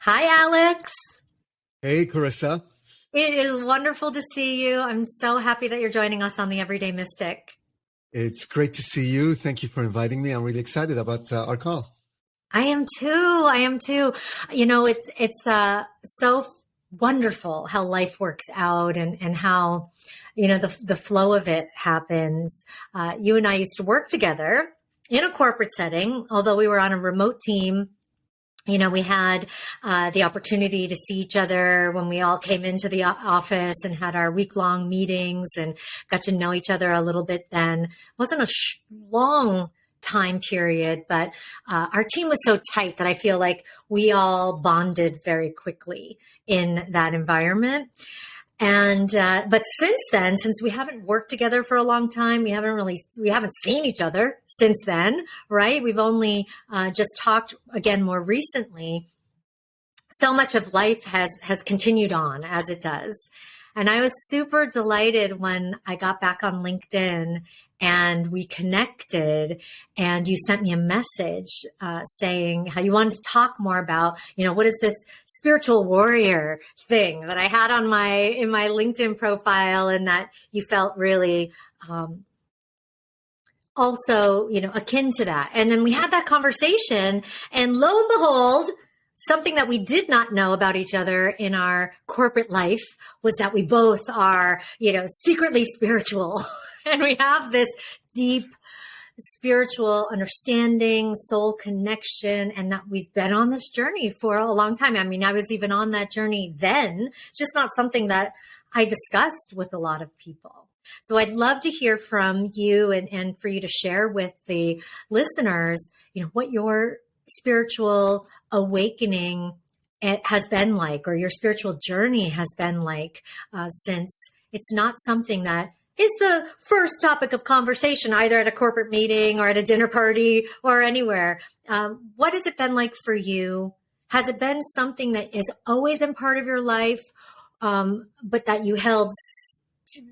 Hi, Alex. Hey, Carissa. It is wonderful to see you. I'm so happy that you're joining us on the Everyday Mystic. It's great to see you. Thank you for inviting me. I'm really excited about our call. I am too. I am too. It's so wonderful how life works out and how the flow of it happens. You and I used to work together in a corporate setting, although we were on a remote team. We had the opportunity to see each other when we all came into the office and had our week-long meetings and got to know each other a little bit then. It wasn't a long time period, but our team was so tight that I feel like we all bonded very quickly in that environment. And but since then, since we haven't worked together for a long time, we haven't seen each other since then, right? We've only just talked again more recently. So much of life has continued on as it does. And I was super delighted when I got back on LinkedIn and we connected and you sent me a message saying how you wanted to talk more about, what is this spiritual warrior thing that I had in my LinkedIn profile, and that you felt really also, akin to that. And then we had that conversation, and lo and behold, something that we did not know about each other in our corporate life was that we both are, secretly spiritual. And we have this deep spiritual understanding, soul connection, and that we've been on this journey for a long time. I mean, I was even on that journey then. It's just not something that I discussed with a lot of people. So I'd love to hear from you and for you to share with the listeners, what your spiritual awakening has been like, or your spiritual journey has been like, since it's not something that is the first topic of conversation, either at a corporate meeting or at a dinner party or anywhere. What has it been like for you? Has it been something that has always been part of your life, but that you held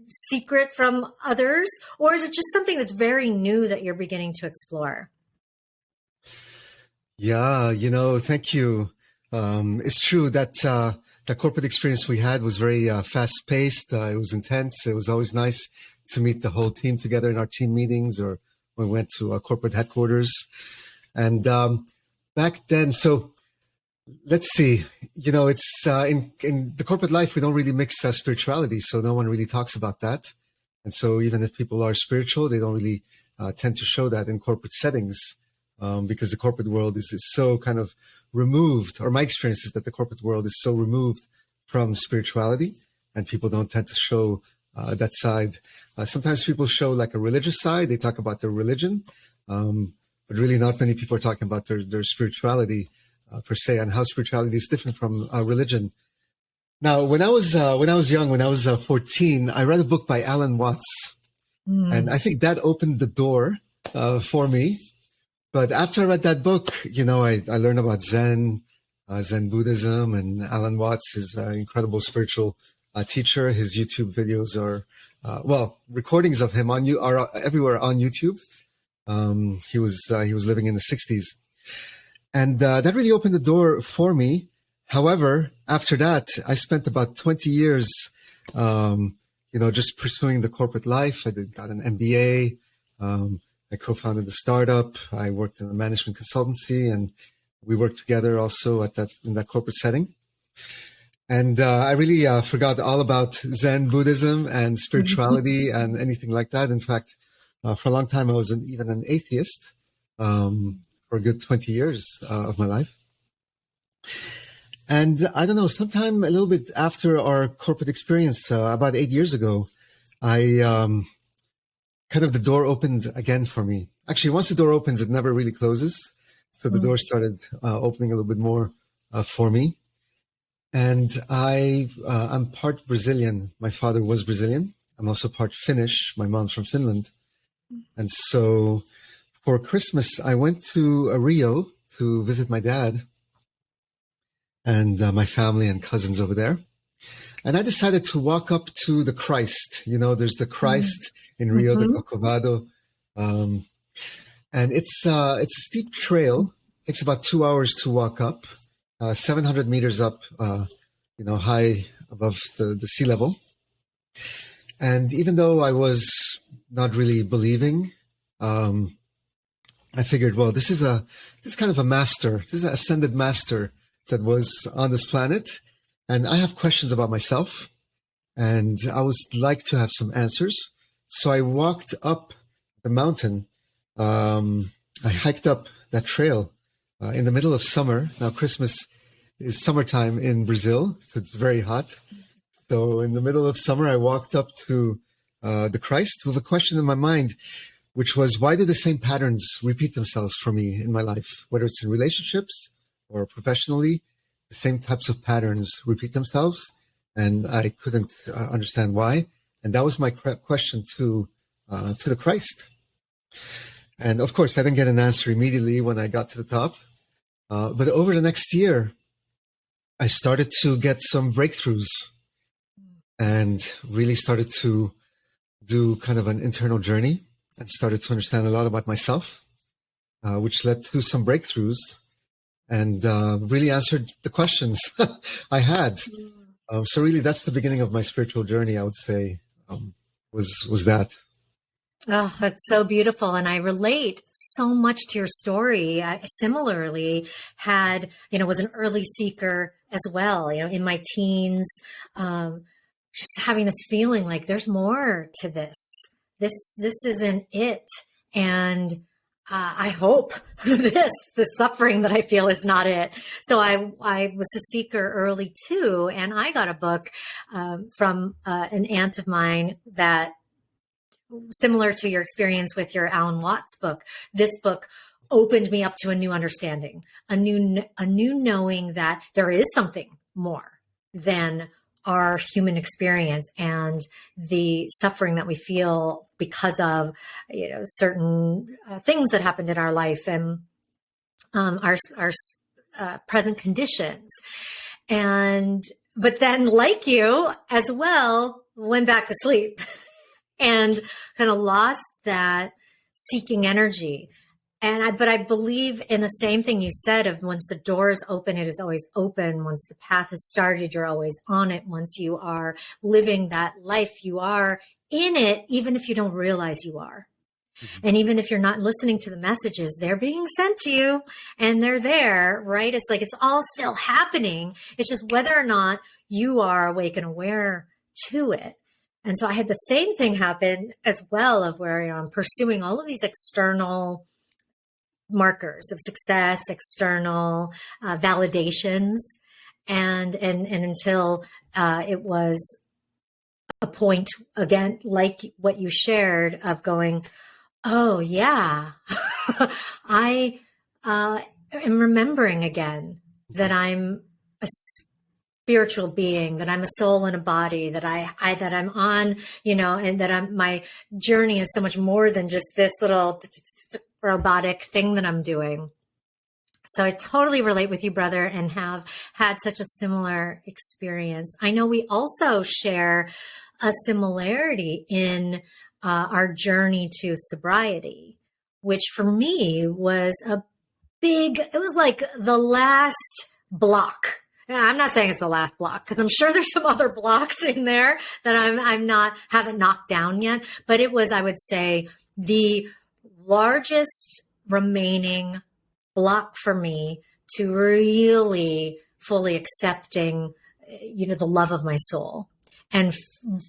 secret from others? Or is it just something that's very new that you're beginning to explore? Yeah, thank you. It's true that the corporate experience we had was very fast-paced. It was intense. It was always nice to meet the whole team together in our team meetings, or when we went to corporate headquarters. And back then, so let's see, it's in the corporate life, we don't really mix spirituality, so no one really talks about that. And so even if people are spiritual, they don't really tend to show that in corporate settings. Because the corporate world is so kind of removed, or my experience is that the corporate world is so removed from spirituality, and people don't tend to show that side. Sometimes people show like a religious side. They talk about their religion, but really not many people are talking about their spirituality per se, and how spirituality is different from religion. Now, when I was young, when I was 14, I read a book by Alan Watts, and I think that opened the door for me. But after I read that book, I learned about Zen Buddhism, and Alan Watts is an incredible spiritual teacher. His YouTube videos are, recordings of him are everywhere on YouTube. He was living in the 60s, and that really opened the door for me. However, after that, I spent about 20 years, just pursuing the corporate life. I got an MBA. I co-founded a startup. I worked in a management consultancy, and we worked together also in that corporate setting. And I really forgot all about Zen Buddhism and spirituality and anything like that. In fact, for a long time, I was even an atheist for a good 20 years of my life. And I don't know, sometime a little bit after our corporate experience, about 8 years ago, kind of the door opened again for me. Actually, once the door opens, it never really closes. So the door started opening a little bit more for me. And I'm part Brazilian. My father was Brazilian. I'm also part Finnish. My mom's from Finland. And so for Christmas, I went to Rio to visit my dad and my family and cousins over there. And I decided to walk up to the Christ. There's the Christ in Rio de Corcovado. And it's a steep trail. It takes about 2 hours to walk up. 700 meters up, high above the sea level. And even though I was not really believing, I figured, well, this is kind of a master. This is an ascended master that was on this planet. And I have questions about myself. And I would like to have some answers. So I walked up the mountain. I hiked up that trail in the middle of summer. Now, Christmas is summertime in Brazil, so it's very hot. So in the middle of summer, I walked up to the Christ with a question in my mind, which was, why do the same patterns repeat themselves for me in my life? Whether it's in relationships or professionally, the same types of patterns repeat themselves. And I couldn't understand why. And that was my question to the Christ. And of course, I didn't get an answer immediately when I got to the top. But over the next year, I started to get some breakthroughs and really started to do kind of an internal journey and started to understand a lot about myself, which led to some breakthroughs and really answered the questions I had. So really, that's the beginning of my spiritual journey, I would say, was that. Oh, that's so beautiful. And I relate so much to your story. I similarly was an early seeker as well, in my teens, just having this feeling like there's more to this. This isn't it. And I hope the suffering that I feel is not it. So I was a seeker early too. And I got a book from an aunt of mine that, similar to your experience with your Alan Watts book, this book opened me up to a new understanding, a new knowing that there is something more than our human experience and the suffering that we feel because of, certain things that happened in our life and our present conditions. But then, like you as well, went back to sleep and kind of lost that seeking energy. But I believe in the same thing you said of once the door is open, it is always open. Once the path has started, you're always on it. Once you are living that life, you are in it, even if you don't realize you are. Mm-hmm. And even if you're not listening to the messages, they're being sent to you and they're there, right? It's like, it's all still happening. It's just whether or not you are awake and aware to it. And so I had the same thing happen as well, of where I'm pursuing all of these external markers of success, external validations, and until it was a point, again, like what you shared, of going, oh yeah, I am remembering again that I'm a spiritual being, that I'm a soul in a body, that that I'm on, and that my journey is so much more than just this little robotic thing that I'm doing. So I totally relate with you, brother, and have had such a similar experience. I know we also share a similarity in our journey to sobriety, which for me was it was like the last block. I'm not saying it's the last block, because I'm sure there's some other blocks in there that haven't knocked down yet. But it was, I would say, the largest remaining block for me to really fully accepting, the love of my soul, and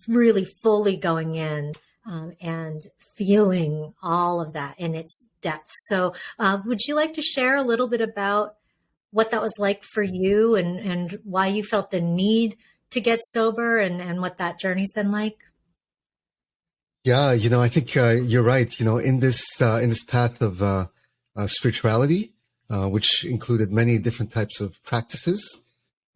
really fully going in and feeling all of that in its depth. So would you like to share a little bit about what that was like for you and why you felt the need to get sober and what that journey's been like? Yeah, I think you're right. In this path of spirituality, which included many different types of practices,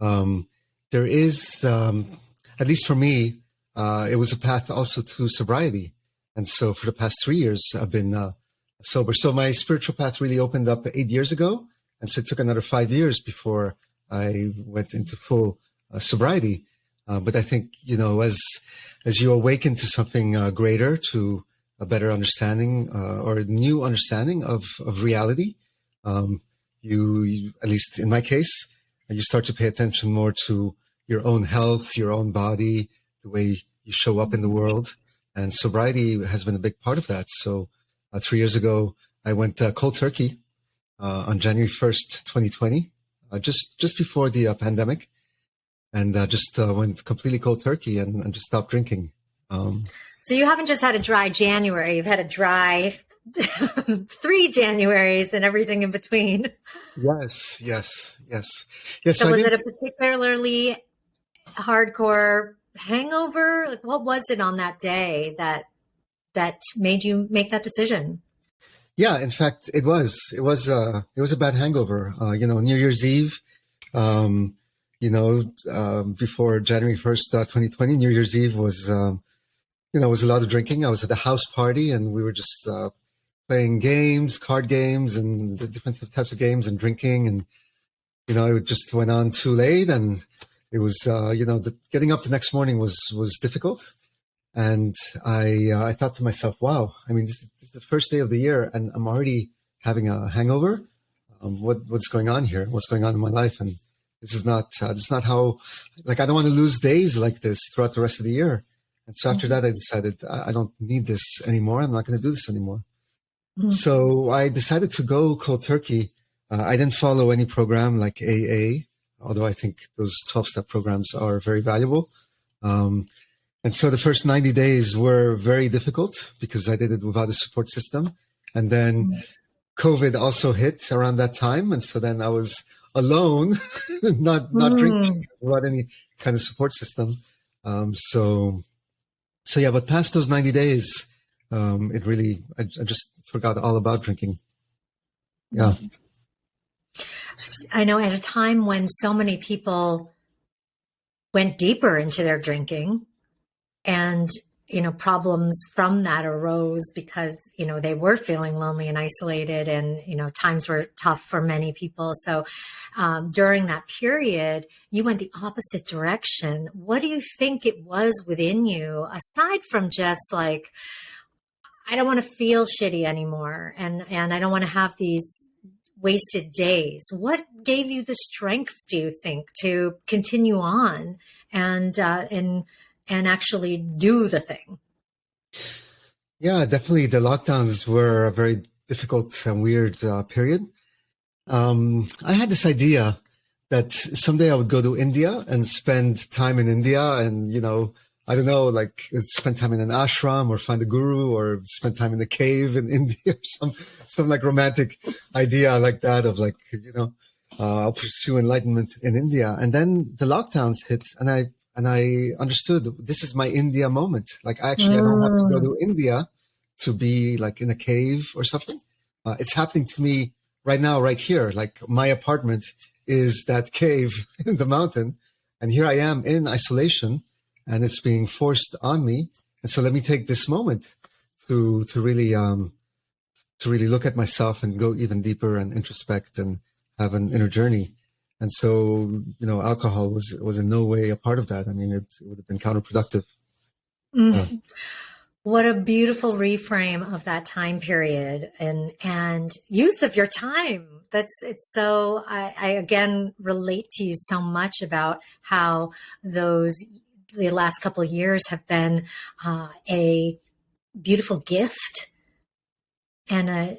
there is, at least for me, it was a path also to sobriety. And so for the past 3 years, I've been sober. So my spiritual path really opened up 8 years ago. And so it took another 5 years before I went into full sobriety. But I think, as you awaken to something greater, to a better understanding or a new understanding of reality, you, at least in my case, and you start to pay attention more to your own health, your own body, the way you show up in the world. And sobriety has been a big part of that. So 3 years ago, I went cold turkey on January 1st, 2020, just before the pandemic, and just went completely cold turkey and just stopped drinking. So you haven't just had a dry January, you've had a dry 3 Januaries and everything in between. Yes. So was it a particularly hardcore hangover? Like, what was it on that day that made you make that decision? Yeah, in fact, it was a bad hangover. New Year's Eve, before January 1st, 2020, New Year's Eve was, was a lot of drinking. I was at a house party and we were just playing games, card games and the different types of games and drinking. And, it just went on too late. And it was, getting up the next morning was difficult. And I thought to myself, wow, I mean, this is the first day of the year and I'm already having a hangover. What's going on here? What's going on in my life? And this is not how, I don't want to lose days like this throughout the rest of the year. And so after that, I decided I don't need this anymore. I'm not going to do this anymore. Mm-hmm. So I decided to go cold turkey. I didn't follow any program like AA, although I think those 12-step programs are very valuable. And so the first 90 days were very difficult because I did it without a support system. And then COVID also hit around that time. And so then I was alone, not drinking, without any kind of support system. So yeah, but past those 90 days, I just forgot all about drinking. Yeah. I know at a time when so many people went deeper into their drinking and, problems from that arose because, they were feeling lonely and isolated and, times were tough for many people. So during that period, you went the opposite direction. What do you think it was within you, aside from just like, I don't want to feel shitty anymore and I don't want to have these wasted days? What gave you the strength, do you think, to continue on and actually do the thing? Yeah, definitely. The lockdowns were a very difficult and weird period. I had this idea that someday I would go to India and spend time in India and, I don't know, like spend time in an ashram or find a guru or spend time in a cave in India or some like romantic idea like that of like, I'll pursue enlightenment in India. And then the lockdowns hit and I understood this is my India moment. Like I don't have to go to India to be like in a cave or something. It's happening to me right now, right here. Like my apartment is that cave in the mountain. And here I am in isolation and it's being forced on me. And so let me take this moment to really look at myself and go even deeper and introspect and have an inner journey. And so, alcohol was in no way a part of that. I mean, it would have been counterproductive. What a beautiful reframe of that time period and use of your time. It's so, I again relate to you so much about how the last couple of years have been a beautiful gift and a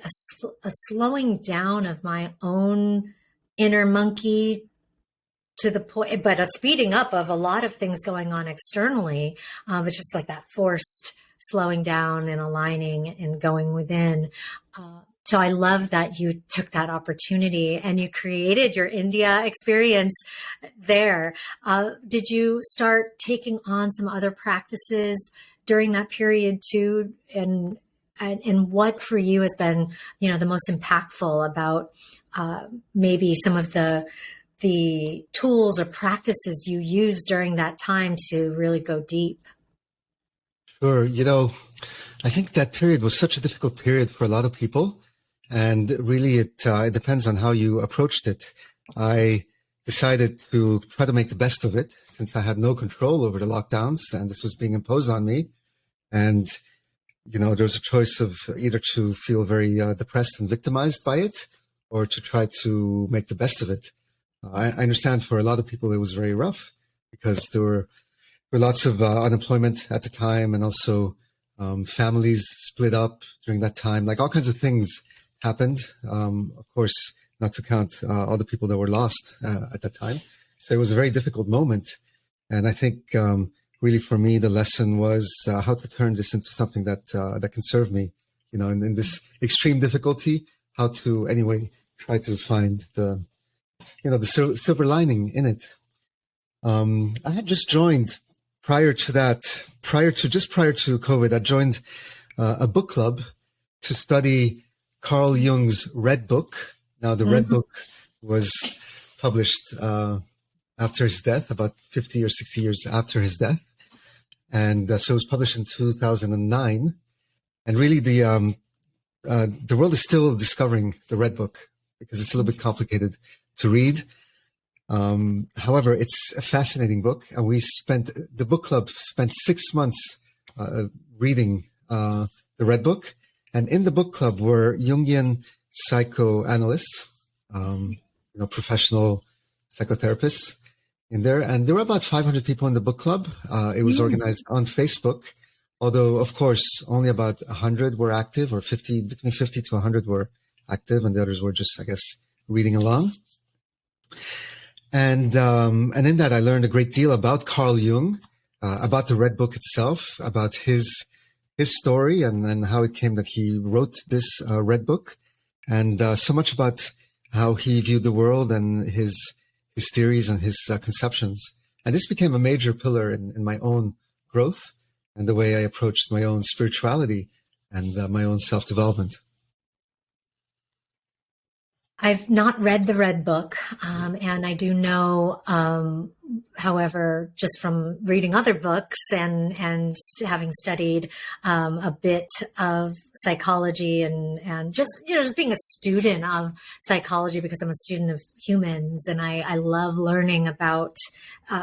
slowing down of my own inner monkey to the point, but a speeding up of a lot of things going on externally. It's just like that forced slowing down and aligning and going within. So I love that you took that opportunity and you created your India experience there. Did you start taking on some other practices during that period too? And what for you has been, the most impactful about maybe some of the tools or practices you used during that time to really go deep? Sure. I think that period was such a difficult period for a lot of people. And really, it depends on how you approached it. I decided to try to make the best of it since I had no control over the lockdowns and this was being imposed on me. And, there was a choice of either to feel very depressed and victimized by it or to try to make the best of it. I understand for a lot of people it was very rough because there were lots of unemployment at the time, and also families split up during that time. Like all kinds of things happened. Of course, not to count all the people that were lost at that time. So it was a very difficult moment. And I think really for me, the lesson was how to turn this into something that that can serve me, in this extreme difficulty, how to anyway try to find the silver lining in it. I had just joined prior to COVID, I joined a book club to study Carl Jung's Red Book. Now, the Red Book was published after his death, about 50 or 60 years after his death. And so it was published in 2009. And really the world is still discovering the Red Book because it's a little bit complicated to read. However, it's a fascinating book, and the book club spent 6 months reading the Red Book. And in the book club were Jungian psychoanalysts, professional psychotherapists in there. And there were about 500 people in the book club. It was organized on Facebook, although, of course, only about 100 were active, or between 50 to 100 were active, and the others were just, I guess, reading along. And in that, I learned a great deal about Carl Jung, about the Red Book itself, about his story, and how it came that he wrote this Red Book, and so much about how he viewed the world and his theories and his conceptions. And this became a major pillar in my own growth and the way I approached my own spirituality and my own self-development. I've not read the Red Book, and I do know, however, just from reading other books and having studied a bit of psychology and just being a student of psychology, because I'm a student of humans, and I love learning about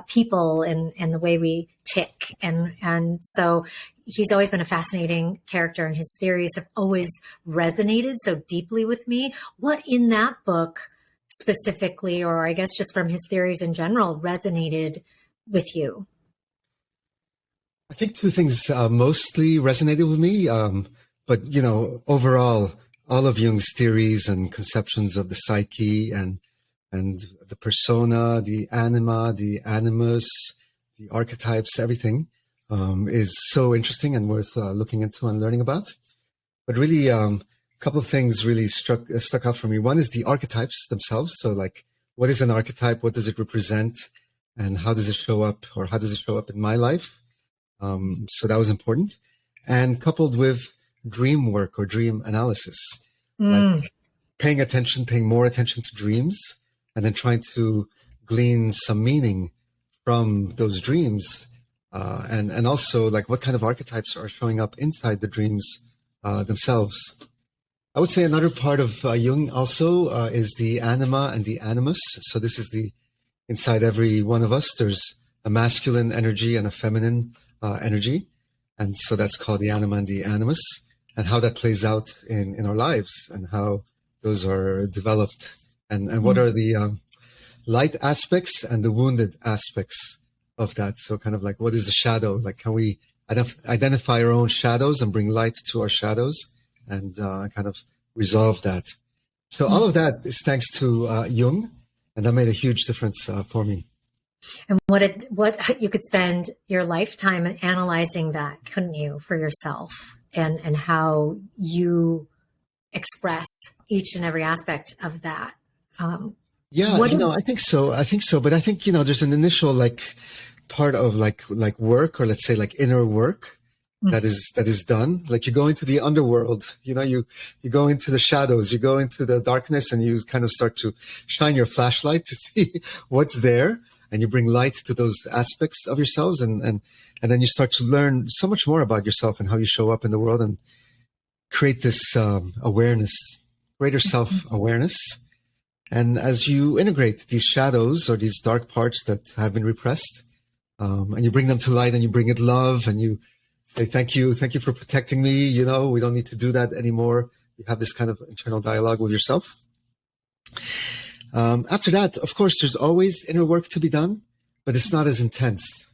people and the way we tick, and so he's always been a fascinating character, and his theories have always resonated so deeply with me. What in that book specifically, or I guess just from his theories in general, resonated with you? I think two things mostly resonated with me. But, overall, all of Jung's theories and conceptions of the psyche and the persona, the anima, the animus, the archetypes, everything is so interesting and worth looking into and learning about. But really, a couple of things really stuck out for me. One is the archetypes themselves. So like, what is an archetype? What does it represent? And how does it show up, or how does it show up in my life? So that was important. And coupled with dream work or dream analysis, like paying more attention to dreams, and then trying to glean some meaning from those dreams. And also like what kind of archetypes are showing up inside the dreams themselves. I would say another part of Jung also is the anima and the animus. So this is inside every one of us, there's a masculine energy and a feminine energy. And so that's called the anima and the animus, and how that plays out in our lives and how those are developed, and what are the light aspects and the wounded aspects of that. So kind of like, what is the shadow? Like, can we identify our own shadows and bring light to our shadows and kind of resolve that? So all of that is thanks to Jung, and that made a huge difference for me. And what you could spend your lifetime in analyzing that, couldn't you, for yourself, and how you express each and every aspect of that. Yeah, I think so. But I think, there's an initial like part of like work, or let's say like inner work that is done. Like you go into the underworld, you go into the shadows, you go into the darkness, and you kind of start to shine your flashlight to see what's there, and you bring light to those aspects of yourselves, and then you start to learn so much more about yourself and how you show up in the world, and create this awareness, greater self-awareness. And as you integrate these shadows or these dark parts that have been repressed, and you bring them to light, and you bring it love, and you say, thank you for protecting me. We don't need to do that anymore. You have this kind of internal dialogue with yourself. After that, of course, there's always inner work to be done, but it's not as intense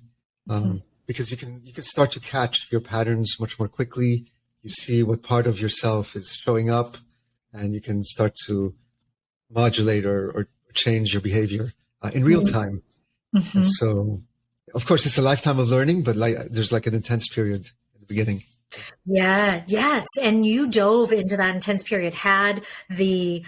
because you can start to catch your patterns much more quickly. You see what part of yourself is showing up, and you can start to modulate or change your behavior in real time. And so, of course, it's a lifetime of learning, but there's like an intense period in the beginning. Yeah, yes. And you dove into that intense period, had the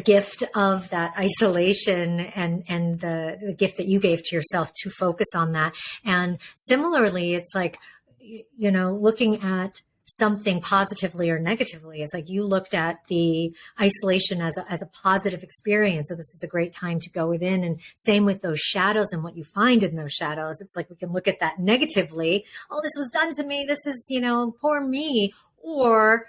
gift of that isolation and the gift that you gave to yourself to focus on that. And similarly, it's like, looking at something positively or negatively. It's like you looked at the isolation as a positive experience. So this is a great time to go within. And same with those shadows and what you find in those shadows. It's like we can look at that negatively. Oh, this was done to me. This is, poor me. Or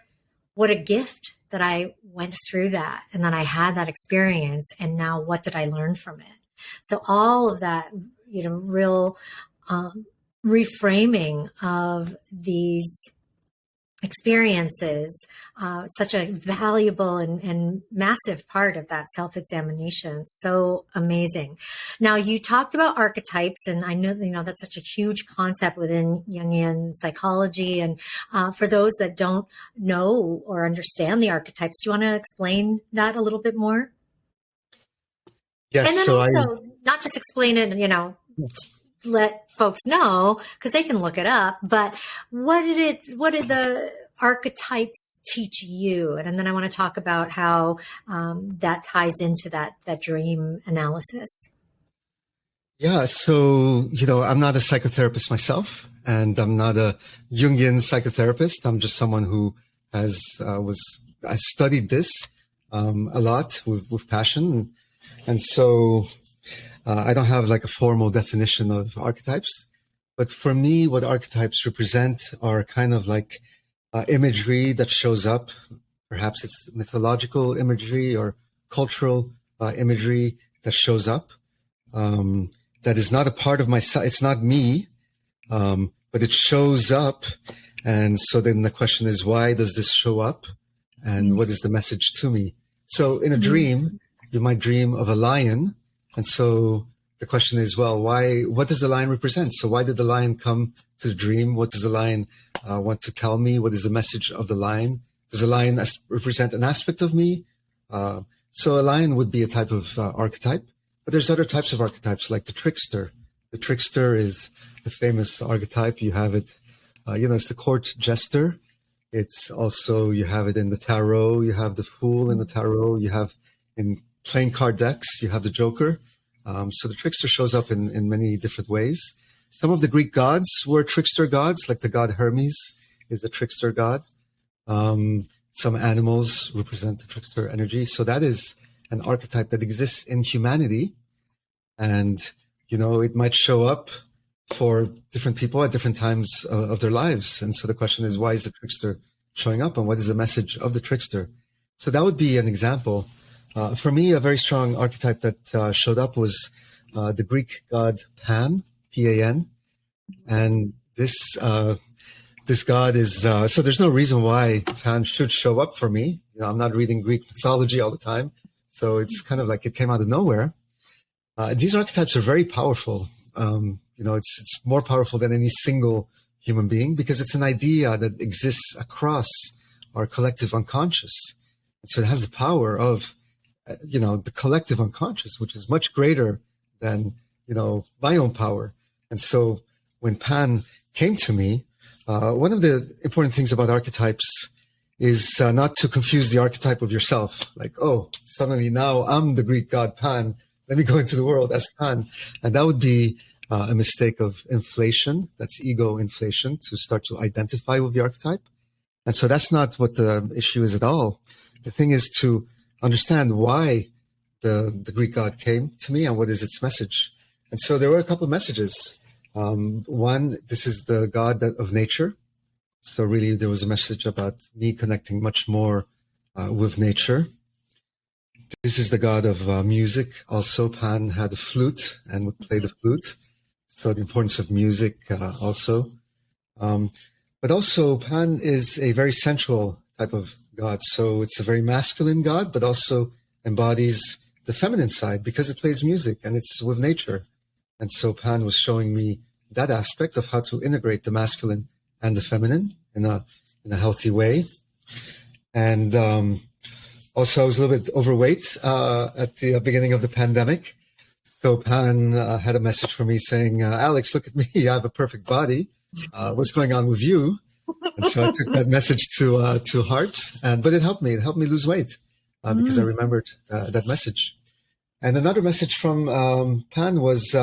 what a gift that I went through that. And then I had that experience. And now what did I learn from it? So all of that, real reframing of these experiences, such a valuable and massive part of that self-examination. So amazing. Now, you talked about archetypes, and I know, that's such a huge concept within Jungian psychology. And for those that don't know or understand the archetypes, do you want to explain that a little bit more? Yes. And then also, not just explain it, let folks know, because they can look it up, but what did the archetypes teach you? And then I want to talk about how that ties into that dream analysis. Yeah. So, I'm not a psychotherapist myself, and I'm not a Jungian psychotherapist. I'm just someone who has studied this a lot with passion. And so I don't have like a formal definition of archetypes, but for me, what archetypes represent are kind of like imagery that shows up. Perhaps it's mythological imagery or cultural imagery that shows up. That is not a part of myself. It's not me, but it shows up. And so then the question is, why does this show up? And what is the message to me? So in a dream, you might dream of a lion. And so the question is, well, what does the lion represent? So why did the lion come to the dream? What does the lion want to tell me? What is the message of the lion? Does the lion represent an aspect of me? So a lion would be a type of archetype, but there's other types of archetypes like the trickster. The trickster is the famous archetype. You have it, it's the court jester. It's also, you have it in the tarot. You have the fool in the tarot. You have in playing card decks, you have the Joker. So the trickster shows up in many different ways. Some of the Greek gods were trickster gods, like the god Hermes is a trickster god. Some animals represent the trickster energy. So that is an archetype that exists in humanity. And, it might show up for different people at different times of their lives. And so the question is, why is the trickster showing up? And what is the message of the trickster? So that would be an example. For me, a very strong archetype that showed up was the Greek god Pan, Pan, and this god is so. There's no reason why Pan should show up for me. I'm not reading Greek mythology all the time, so it's kind of like it came out of nowhere. These archetypes are very powerful. It's more powerful than any single human being because it's an idea that exists across our collective unconscious, and so it has the power of the collective unconscious, which is much greater than, my own power. And so when Pan came to me, one of the important things about archetypes is not to confuse the archetype of yourself. Like, oh, suddenly now I'm the Greek god Pan. Let me go into the world as Pan. And that would be a mistake of inflation. That's ego inflation, to start to identify with the archetype. And so that's not what the issue is at all. The thing is to understand why the Greek god came to me and what is its message. And so there were a couple of messages. One, this is the god of nature. So really there was a message about me connecting much more with nature. This is the god of music. Also, Pan had a flute and would play the flute. So the importance of music also. But also Pan is a very sensual type of god. So it's a very masculine god, but also embodies the feminine side because it plays music and it's with nature. And so Pan was showing me that aspect of how to integrate the masculine and the feminine in a healthy way. And also, I was a little bit overweight at the beginning of the pandemic. So Pan had a message for me saying, Alex, look at me. I have a perfect body. What's going on with you? And so I took that message to heart. But it helped me. It helped me lose weight because I remembered that message. And another message from Pan was,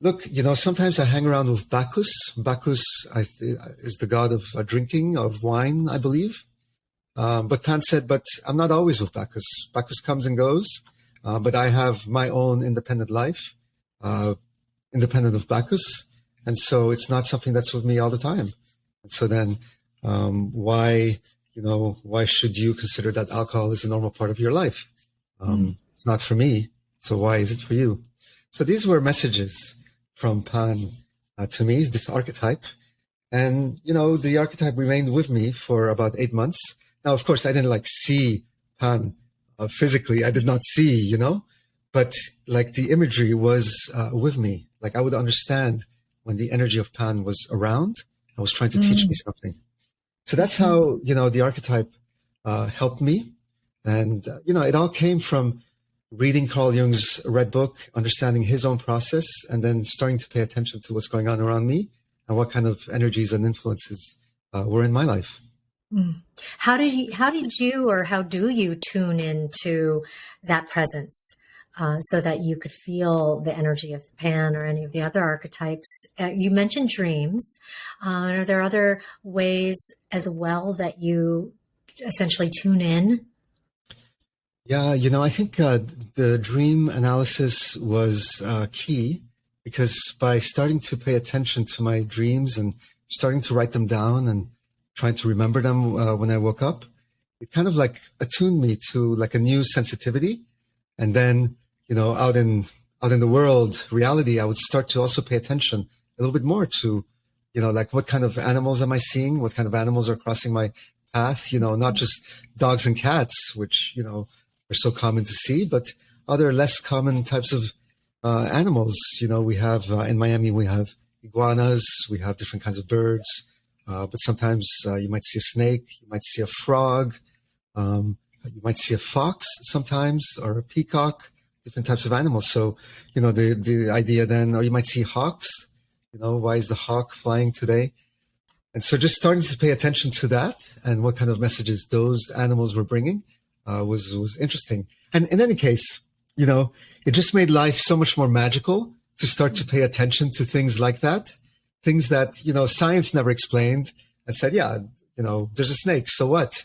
look, sometimes I hang around with Bacchus. Bacchus is the god of drinking, of wine, I believe. But Pan said, but I'm not always with Bacchus. Bacchus comes and goes, but I have my own independent life, independent of Bacchus. And so it's not something that's with me all the time. And so then why should you consider that alcohol is a normal part of your life? It's not for me. So why is it for you? So these were messages from Pan to me, this archetype. And, the archetype remained with me for about 8 months. Now, of course, I didn't see Pan physically. I did not see, but the imagery was with me. I would understand when the energy of Pan was around. I was trying to teach me something. So that's how, the archetype helped me. And, it all came from reading Carl Jung's Red Book, understanding his own process, and then starting to pay attention to what's going on around me and what kind of energies and influences were in my life. How do you tune into that presence so that you could feel the energy of Pan or any of the other archetypes? You mentioned dreams. Are there other ways as well that you essentially tune in? Yeah, I think the dream analysis was key because by starting to pay attention to my dreams and starting to write them down and trying to remember them when I woke up, it kind of attuned me to a new sensitivity. And then, out in the world, reality, I would start to also pay attention a little bit more to, what kind of animals am I seeing? What kind of animals are crossing my path? Not just dogs and cats, which, are so common to see, but other less common types of animals. We have in Miami, we have iguanas, we have different kinds of birds. But sometimes you might see a snake, you might see a frog, you might see a fox sometimes, or a peacock, different types of animals. So, the idea then, or you might see hawks, why is the hawk flying today? And so just starting to pay attention to that and what kind of messages those animals were bringing was interesting. And in any case, it just made life so much more magical to start to pay attention to things like that. Things that, science never explained and said, yeah, there's a snake, so what?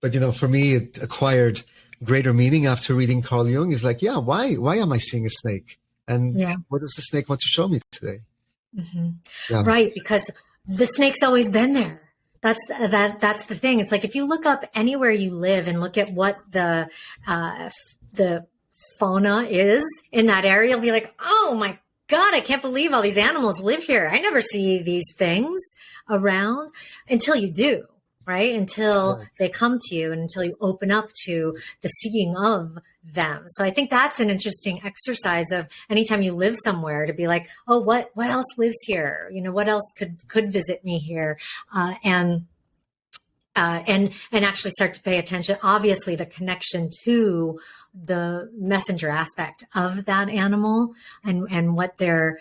But, for me, it acquired greater meaning after reading Carl Jung. Is why am I seeing a snake? And what does the snake want to show me today? Mm-hmm. Yeah. Right, because the snake's always been there. That's the thing. It's if you look up anywhere you live and look at what the fauna is in that area, you'll be like, oh my God, I can't believe all these animals live here. I never see these things around until you do, right? Until they come to you and until you open up to the seeing of them. So I think that's an interesting exercise of anytime you live somewhere to be like, oh, what else lives here? What else could visit me here? And actually start to pay attention. Obviously, the connection to the messenger aspect of that animal and what they're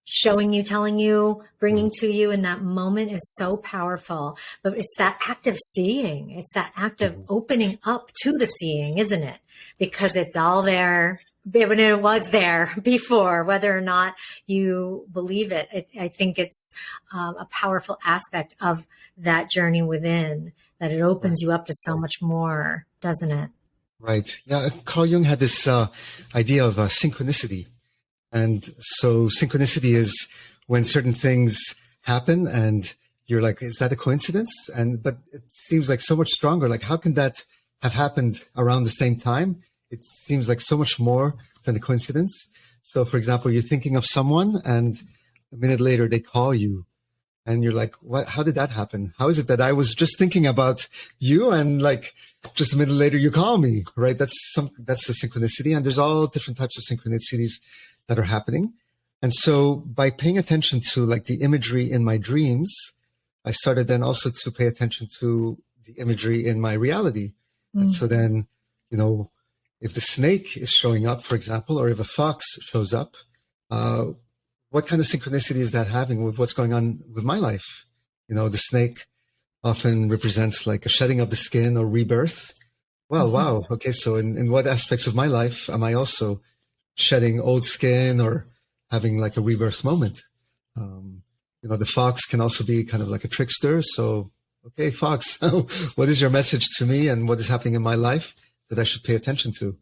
showing you, telling you, bringing to you in that moment is so powerful. But it's that act of seeing. It's that act of opening up to the seeing, isn't it? Because it's all there. When it was there before, whether or not you believe it. I think it's a powerful aspect of that journey within, that it opens you up to so much more, doesn't it? Right. Yeah. Carl Jung had this idea of synchronicity. And so synchronicity is when certain things happen and you're like, is that a coincidence? But it seems like so much stronger. How can that have happened around the same time? It seems like so much more than a coincidence. So, for example, you're thinking of someone and a minute later they call you and you're like, what? How did that happen? How is it that I was just thinking about you and just a minute later, you call me, right? That's a synchronicity. And there's all different types of synchronicities that are happening. And so by paying attention to like the imagery in my dreams, I started then also to pay attention to the imagery in my reality. And so then, you know, if the snake is showing up, for example, or if a fox shows up, what kind of synchronicity is that having with what's going on with my life? You know, the snake often represents like a shedding of the skin or rebirth. Well, wow. Okay. So in what aspects of my life am I also shedding old skin or having like a rebirth moment? You know, the fox can also be kind of like a trickster. So, okay, fox, what is your message to me and what is happening in my life that I should pay attention to?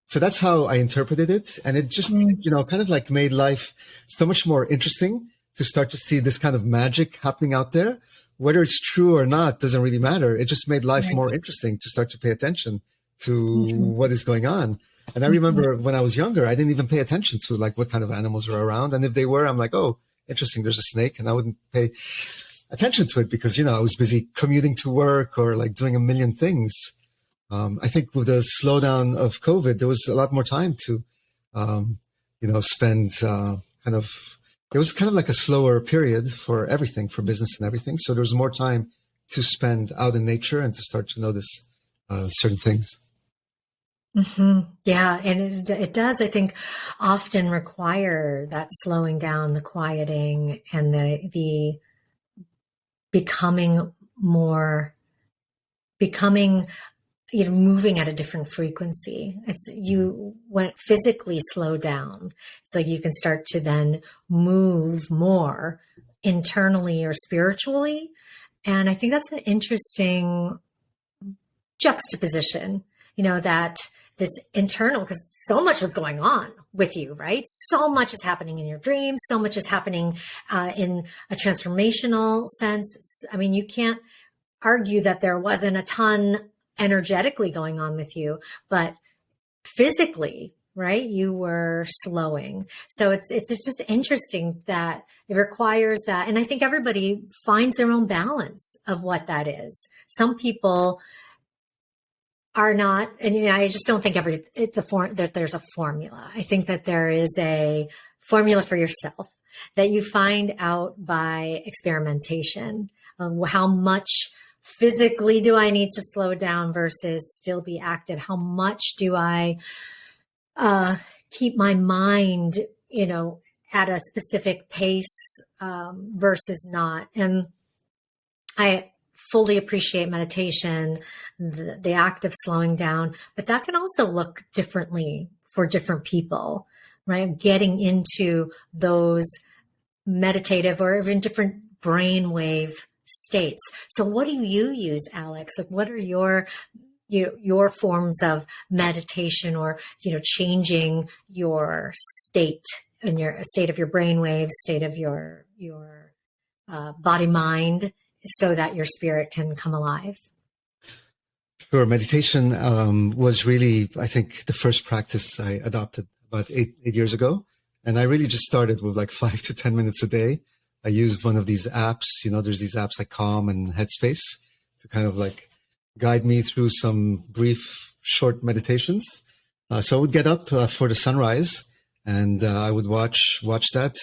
So that's how I interpreted it. And it just, you know, kind of like made life so much more interesting to start to see this kind of magic happening out there. Whether it's true or not doesn't really matter. It just made life more interesting to start to pay attention to what is going on. And I remember when I was younger, I didn't even pay attention to like what kind of animals were around. And if they were, I'm like, oh, interesting, there's a snake. And I wouldn't pay attention to it because, you know, I was busy commuting to work or like doing a million things. I think with the slowdown of COVID, there was a lot more time to, you know, spend it was kind of like a slower period for everything, for business and everything. So there was more time to spend out in nature and to start to notice certain things. Yeah, and it does, I think, often require that slowing down, the quieting, and the becoming, you know, moving at a different frequency. It's you went physically slow down. It's like you can start to then move more internally or spiritually. And I think that's an interesting juxtaposition, you know, that this internal, because so much was going on with you, right? So much is happening in your dreams. So much is happening in a transformational sense. I mean, you can't argue that there wasn't a ton energetically going on with you, but physically, right, you were slowing. So it's just interesting that it requires that. And I think everybody finds their own balance of what that is. Some people are not, and you know, I just don't think that there's a formula. I think that there is a formula for yourself that you find out by experimentation. How much physically do I need to slow down versus still be active? How much do I keep my mind, you know, at a specific pace versus not? And I fully appreciate meditation, the act of slowing down, but that can also look differently for different people, right? Getting into those meditative or even different brainwave states. So what do you use, Alex? Like, what are your forms of meditation, or, you know, changing your state and your state of your brainwave, state of your body mind, so that your spirit can come alive? Sure. Meditation was really, I think, the first practice I adopted about eight years ago. And I really just started with like 5 to 10 minutes a day. I used one of these apps, you know, there's these apps like Calm and Headspace to kind of like guide me through some brief, short meditations. So I would get up for the sunrise, and I would watch that,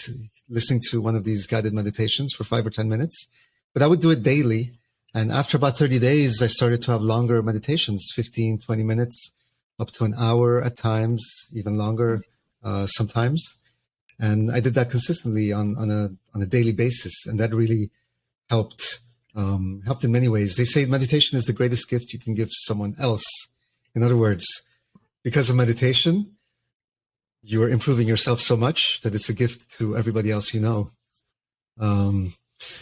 listening to one of these guided meditations for 5 or 10 minutes. But I would do it daily. And after about 30 days, I started to have longer meditations, 15, 20 minutes, up to an hour at times, even longer sometimes. And I did that consistently on a daily basis. And that really helped in many ways. They say meditation is the greatest gift you can give someone else. In other words, because of meditation, you are improving yourself so much that it's a gift to everybody else you know.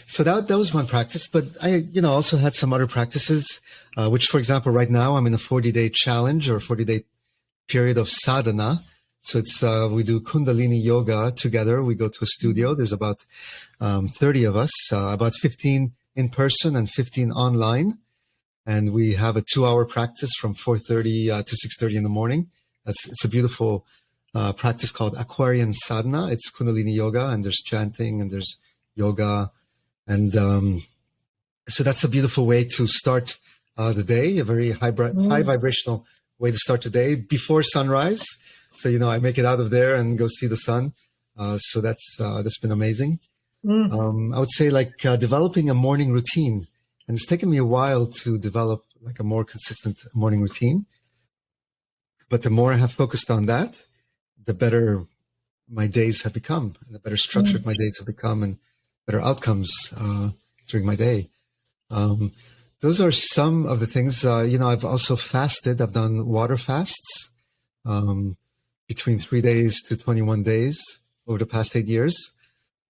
So that was one practice, but I, you know, also had some other practices, which, for example, right now I'm in a 40-day challenge or 40-day period of sadhana. So it's, we do Kundalini yoga together. We go to a studio. There's about 30 of us, about 15 in person and 15 online. And we have a 2-hour practice from 4:30 to 6:30 in the morning. It's a beautiful practice called Aquarian Sadhana. It's Kundalini yoga, and there's chanting and there's yoga. And so that's a beautiful way to start the day, a very high vibrational way to start the day before sunrise. So, I make it out of there and go see the sun. So that's been amazing. I would say developing a morning routine, and it's taken me a while to develop like a more consistent morning routine. But the more I have focused on that, the better my days have become, and the better structured my days have become, and better outcomes during my day. Those are some of the things. I've also fasted. I've done water fasts between 3 days to 21 days over the past 8 years.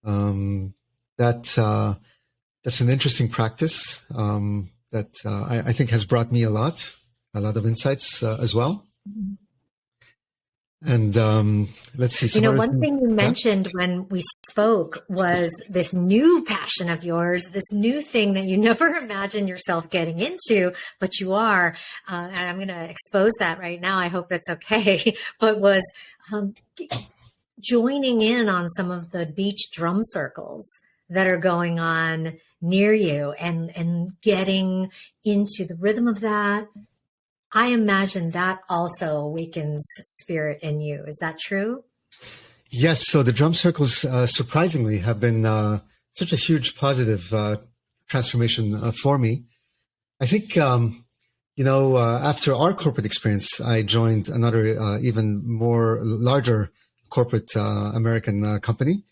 That's an interesting practice that I think has brought me a lot of insights as well. And let's see. One thing you mentioned when we spoke was this new passion of yours, this new thing that you never imagined yourself getting into, but you are. And I'm going to expose that right now. I hope it's okay. But was joining in on some of the beach drum circles that are going on near you and getting into the rhythm of that. I imagine that also awakens spirit in you. Is that true? Yes. So the drum circles, surprisingly, have been such a huge positive transformation for me. I think, after our corporate experience, I joined another even more larger corporate American company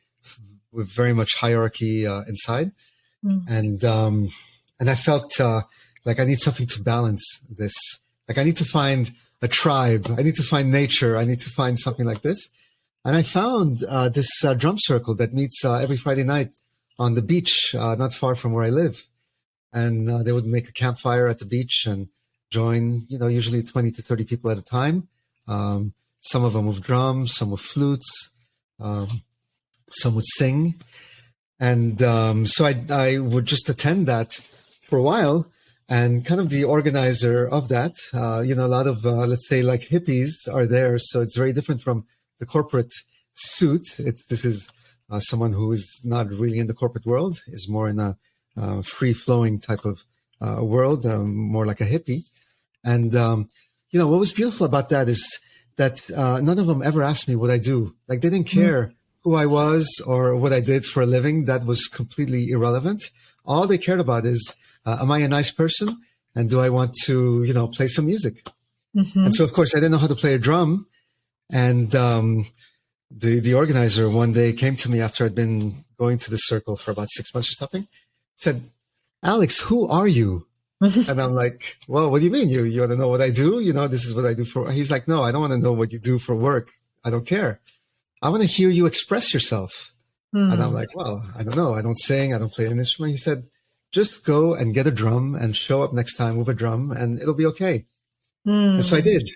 with very much hierarchy inside. And I felt like I need something to balance this. Like I need to find a tribe. I need to find nature. I need to find something like this. And I found this drum circle that meets every Friday night on the beach, not far from where I live. And they would make a campfire at the beach and join, usually 20 to 30 people at a time. Some of them with drums, some with flutes, some would sing. And so I would just attend that for a while. And kind of the organizer of that, a lot of, let's say, like hippies are there. So it's very different from the corporate suit. This is someone who is not really in the corporate world, is more in a free-flowing type of world, more like a hippie. And, what was beautiful about that is that none of them ever asked me what I do. Like they didn't care who I was or what I did for a living. That was completely irrelevant. All they cared about is, am I a nice person? And do I want to, play some music? And so, of course, I didn't know how to play a drum. And the organizer one day came to me after I'd been going to the circle for about 6 months or something, said, Alex, who are you? And I'm like, well, what do you mean? You want to know what I do? This is what I do for. He's like, no, I don't want to know what you do for work. I don't care. I want to hear you express yourself. And I'm like, well, I don't know. I don't sing. I don't play an instrument. He said, just go and get a drum and show up next time with a drum and it'll be okay. And so I did,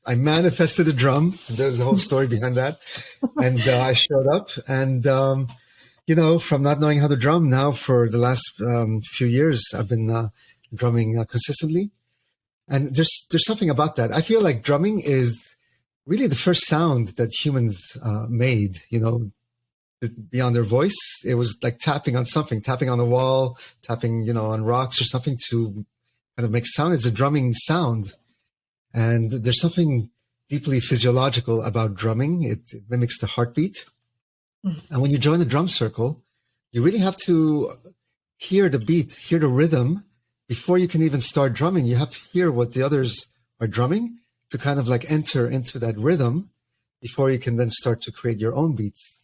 I manifested a drum. There's a whole story behind that. And I showed up and, from not knowing how to drum now for the last few years, I've been drumming consistently. And there's something about that. I feel like drumming is really the first sound that humans made, beyond their voice. It was like tapping on something, tapping on a wall, tapping, on rocks or something to kind of make sound. It's a drumming sound. And there's something deeply physiological about drumming. It mimics the heartbeat. And when you join a drum circle, you really have to hear the beat, hear the rhythm before you can even start drumming. You have to hear what the others are drumming to kind of like enter into that rhythm before you can then start to create your own beats.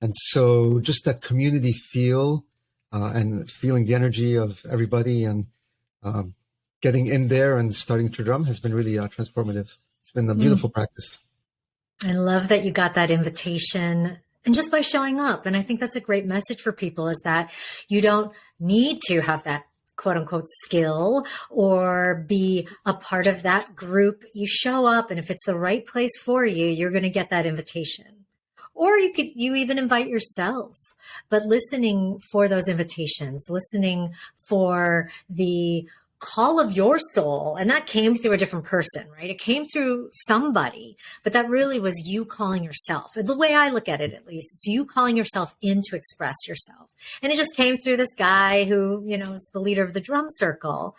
And so just that community feel and feeling the energy of everybody and getting in there and starting to drum has been really transformative. It's been a beautiful practice. I love that you got that invitation and just by showing up. And I think that's a great message for people is that you don't need to have that quote unquote skill or be a part of that group. You show up and if it's the right place for you, you're going to get that invitation. Or you even invite yourself, but listening for those invitations, listening for the call of your soul. And that came through a different person, right? It came through somebody, but that really was you calling yourself. And the way I look at it, at least, it's you calling yourself in to express yourself. And it just came through this guy who, is the leader of the drum circle.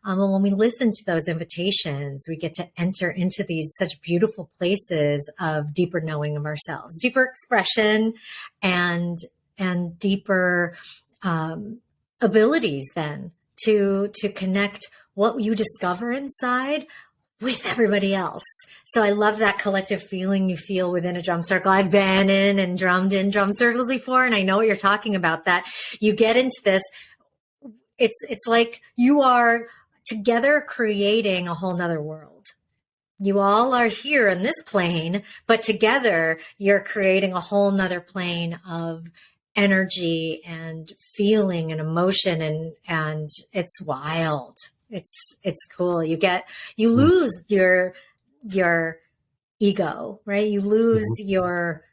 And when we listen to those invitations, we get to enter into these such beautiful places of deeper knowing of ourselves, deeper expression, and deeper abilities then to connect what you discover inside with everybody else. So I love that collective feeling you feel within a drum circle. I've been in and drummed in drum circles before, and I know what you're talking about, that you get into this. It's like you are together creating a whole nother world. You all are here in this plane, but together you're creating a whole nother plane of energy and feeling and emotion, and it's wild. It's cool. You lose your ego, right? You lose your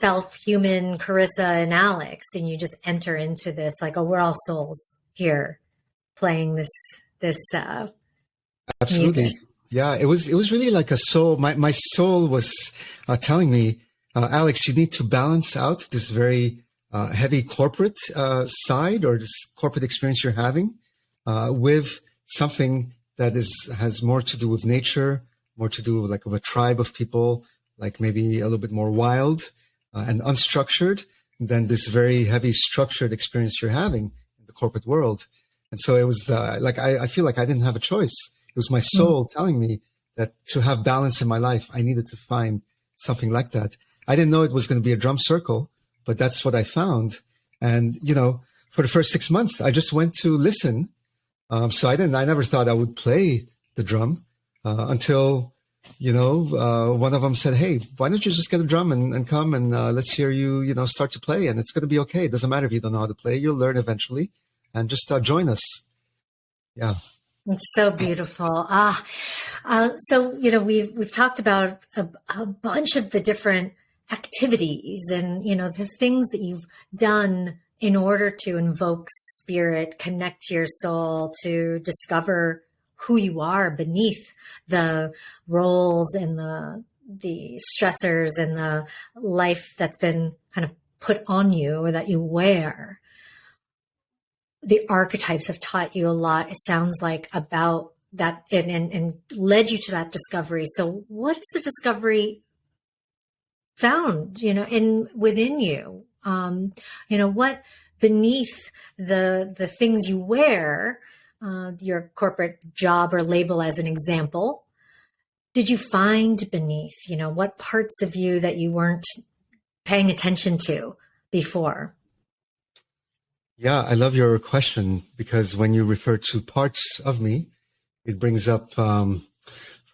self-human Carissa and Alex, and you just enter into this like, oh, we're all souls here playing this Absolutely. music. Yeah, it was really like a soul. My soul was telling me, Alex, you need to balance out this very heavy corporate side, or this corporate experience you're having, with something that has more to do with nature, more to do with of a tribe of people, like maybe a little bit more wild and unstructured than this very heavy structured experience you're having in the corporate world. And so it was I feel like I didn't have a choice. It was my soul telling me that to have balance in my life, I needed to find something like that. I didn't know it was going to be a drum circle, but that's what I found. And, for the first 6 months, I just went to listen. So I never thought I would play the drum until, one of them said, hey, why don't you just get a drum and come and let's hear you, start to play. And it's going to be okay. It doesn't matter if you don't know how to play. You'll learn eventually. And just join us. Yeah. It's so beautiful. So, we've talked about a bunch of the different activities and, the things that you've done in order to invoke spirit, connect to your soul, to discover who you are beneath the roles and the stressors and the life that's been kind of put on you or that you wear. The archetypes have taught you a lot, it sounds like, about that and led you to that discovery. So what is the discovery found, within you? What beneath the things you wear, your corporate job or label as an example, did you find beneath, what parts of you that you weren't paying attention to before? Yeah, I love your question, because when you refer to parts of me, it brings up, for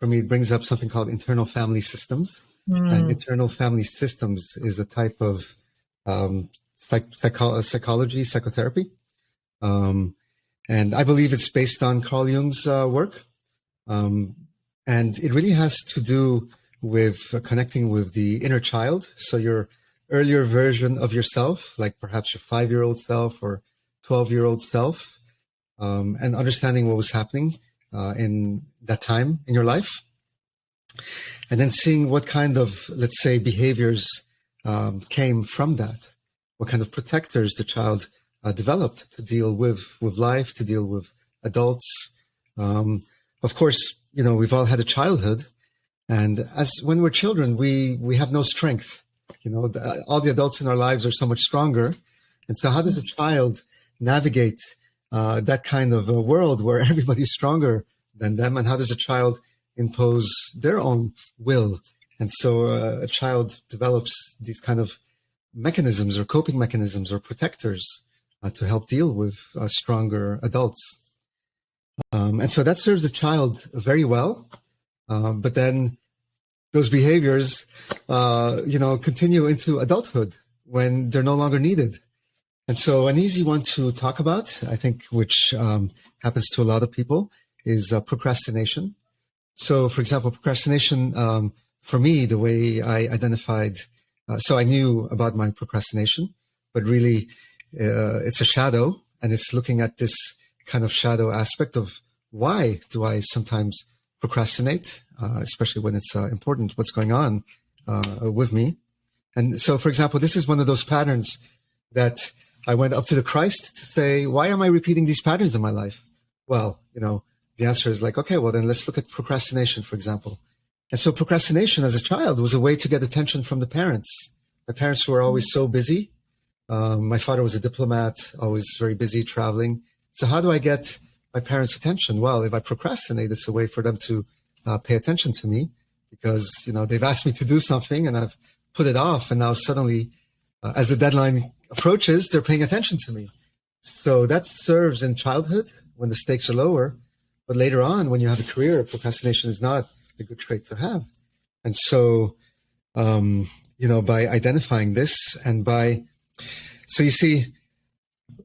me, it brings up something called internal family systems. And internal family systems is a type of psychology, psychotherapy. And I believe it's based on Carl Jung's work. And it really has to do with connecting with the inner child. So your earlier version of yourself, like perhaps your 5-year-old self or 12-year-old self, and understanding what was happening in that time in your life. And then seeing what kind of, let's say, behaviors came from that, what kind of protectors the child developed to deal with life, to deal with adults. Of course, we've all had a childhood, and when we're children, we have no strength. All the adults in our lives are so much stronger. And so how does a child navigate that kind of a world where everybody's stronger than them? And how does a child impose their own will? And so a child develops these kind of mechanisms or coping mechanisms or protectors to help deal with stronger adults. And so that serves the child very well. But then those behaviors, continue into adulthood when they're no longer needed. And so an easy one to talk about, I think, which happens to a lot of people, is procrastination. So, for example, procrastination, for me, the way I identified, so I knew about my procrastination, but really it's a shadow, and it's looking at this kind of shadow aspect of why do I sometimes procrastinate, especially when it's important, what's going on with me. And so, for example, this is one of those patterns that I went up to the Christ to say, why am I repeating these patterns in my life? Well, the answer is like, okay, well, then let's look at procrastination, for example. And so procrastination as a child was a way to get attention from the parents. My parents were always so busy. My father was a diplomat, always very busy traveling. So how do I get my parents' attention? Well, if I procrastinate, it's a way for them to pay attention to me because, they've asked me to do something and I've put it off. And now suddenly, as the deadline approaches, they're paying attention to me. So that serves in childhood when the stakes are lower. But later on, when you have a career, procrastination is not a good trait to have. And so, by identifying this so you see,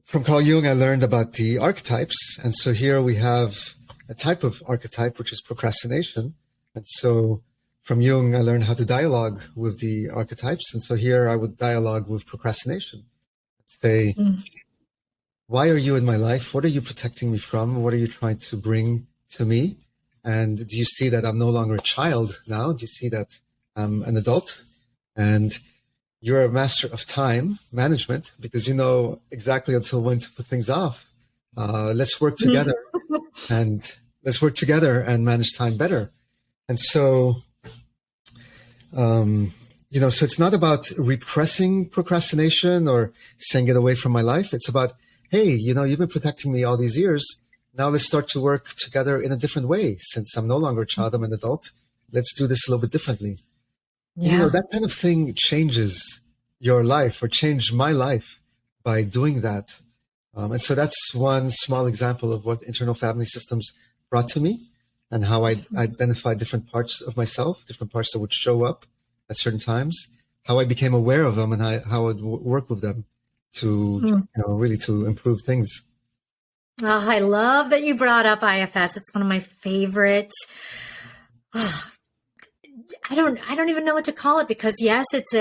from Carl Jung, I learned about the archetypes. And so here we have a type of archetype, which is procrastination. And so from Jung, I learned how to dialogue with the archetypes. And so here I would dialogue with procrastination. Say, why are you in my life? What are you protecting me from? What are you trying to bring to me? And do you see that I'm no longer a child now? Do you see that I'm an adult? And you're a master of time management because you know exactly until when to put things off. Let's work together and manage time better. And so, so it's not about repressing procrastination or saying get away from my life. It's about, hey, you've been protecting me all these years. Now let's start to work together in a different way. Since I'm no longer a child, I'm an adult. Let's do this a little bit differently. Yeah. That kind of thing changes your life or changed my life by doing that. And so that's one small example of what internal family systems brought to me and how I identified different parts of myself, different parts that would show up at certain times, how I became aware of them and how I would work with them to really to improve things. Oh, I love that you brought up IFS. It's one of my favorite. I don't even know what to call it because yes, it's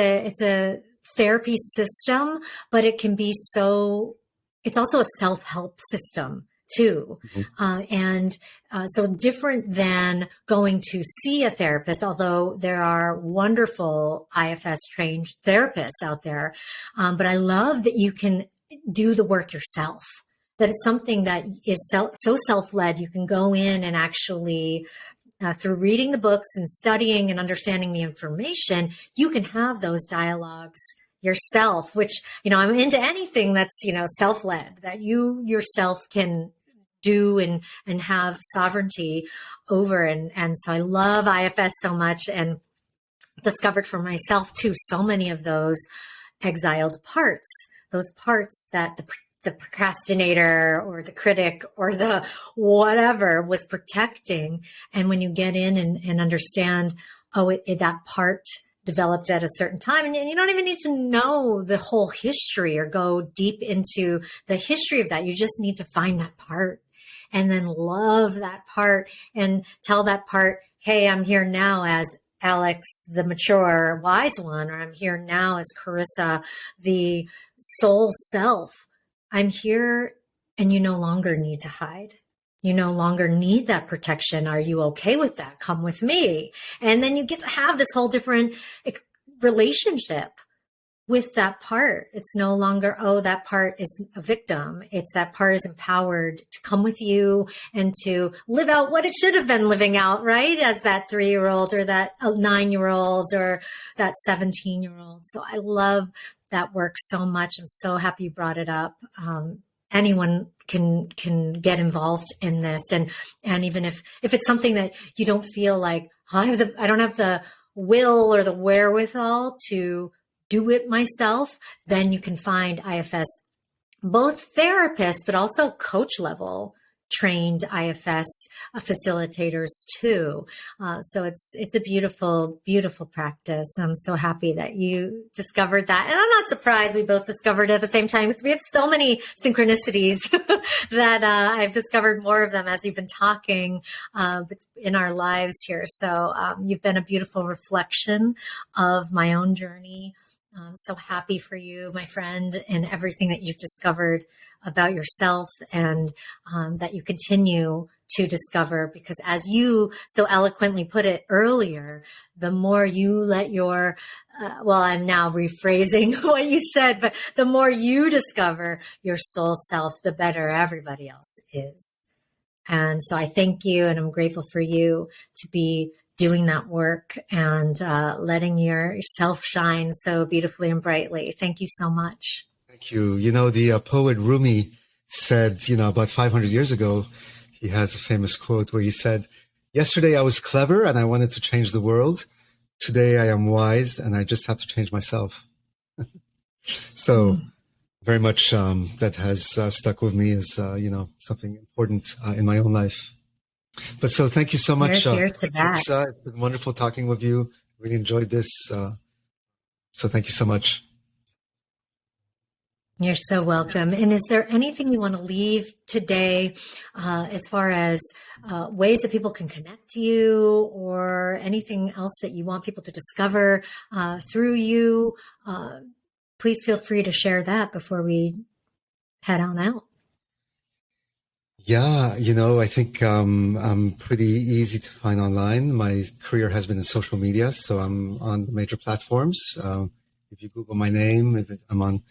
a therapy system, but it can be it's also a self-help system too. So different than going to see a therapist, although there are wonderful IFS trained therapists out there. But I love that you can do the work yourself, that it's something that is so self-led. You can go in and actually through reading the books and studying and understanding the information, you can have those dialogues yourself, which, I'm into anything that's, self-led, that you yourself can do and have sovereignty over. And so I love IFS so much and discovered for myself too, so many of those exiled parts, those parts that the procrastinator or the critic or the whatever was protecting. And when you get in and understand, that part developed at a certain time, and you don't even need to know the whole history or go deep into the history of that. You just need to find that part and then love that part and tell that part, hey, I'm here now as Alex, the mature, wise one, or I'm here now as Carissa, the soul self. I'm here and you no longer need to hide. You no longer need that protection. Are you okay with that? Come with me. And then you get to have this whole different relationship with that part. It's no longer, that part is a victim. It's that part is empowered to come with you and to live out what it should have been living out, right? As that 3-year-old or that 9-year-old or that 17-year-old. So I love that work so much. I'm so happy you brought it up. Anyone can get involved in this. And even if it's something that you don't feel like, I don't have the will or the wherewithal to do it myself, then you can find IFS, both therapists, but also coach level trained IFS facilitators too. So it's a beautiful, beautiful practice. I'm so happy that you discovered that. And I'm not surprised we both discovered it at the same time because we have so many synchronicities that I've discovered more of them as you've been talking in our lives here. So you've been a beautiful reflection of my own journey I'm so happy for you, my friend, and everything that you've discovered about yourself, and that you continue to discover, because as you so eloquently put it earlier, the more you let your, well, I'm now rephrasing what you said, but the more you discover your soul self, the better everybody else is. And so I thank you, and I'm grateful for you to be doing that work and letting yourself shine so beautifully and brightly. Thank you so much. Thank you. You know, the poet Rumi said, you know, about 500 years ago, he has a famous quote where he said, "Yesterday I was clever and I wanted to change the world. Today I am wise and I just have to change myself." So very much that has stuck with me as, you know, something important in my own life. But so thank you so much. Here's to that. It's been wonderful talking with you. Really enjoyed this. So thank you so much. You're so welcome. And is there anything you want to leave today as far as ways that people can connect to you, or anything else that you want people to discover through you? Please feel free to share that before we head on out. Yeah, you know, I think I'm pretty easy to find online. My career has been in social media, so I'm on the major platforms. If you Google my name, I'm on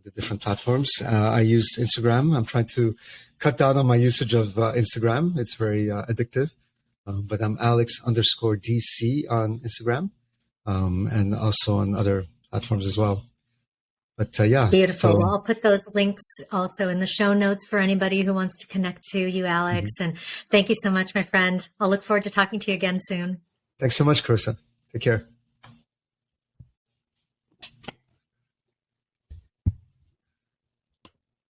the different platforms. I use Instagram. I'm trying to cut down on my usage of Instagram. It's very addictive. But I'm Alex_DC on Instagram, and also on other platforms as well. But yeah. Beautiful. So, Well, I'll put those links also in the show notes for anybody who wants to connect to you, Alex. And thank you so much, my friend. I'll look forward to talking to you again soon. Thanks so much, Carissa. Take care.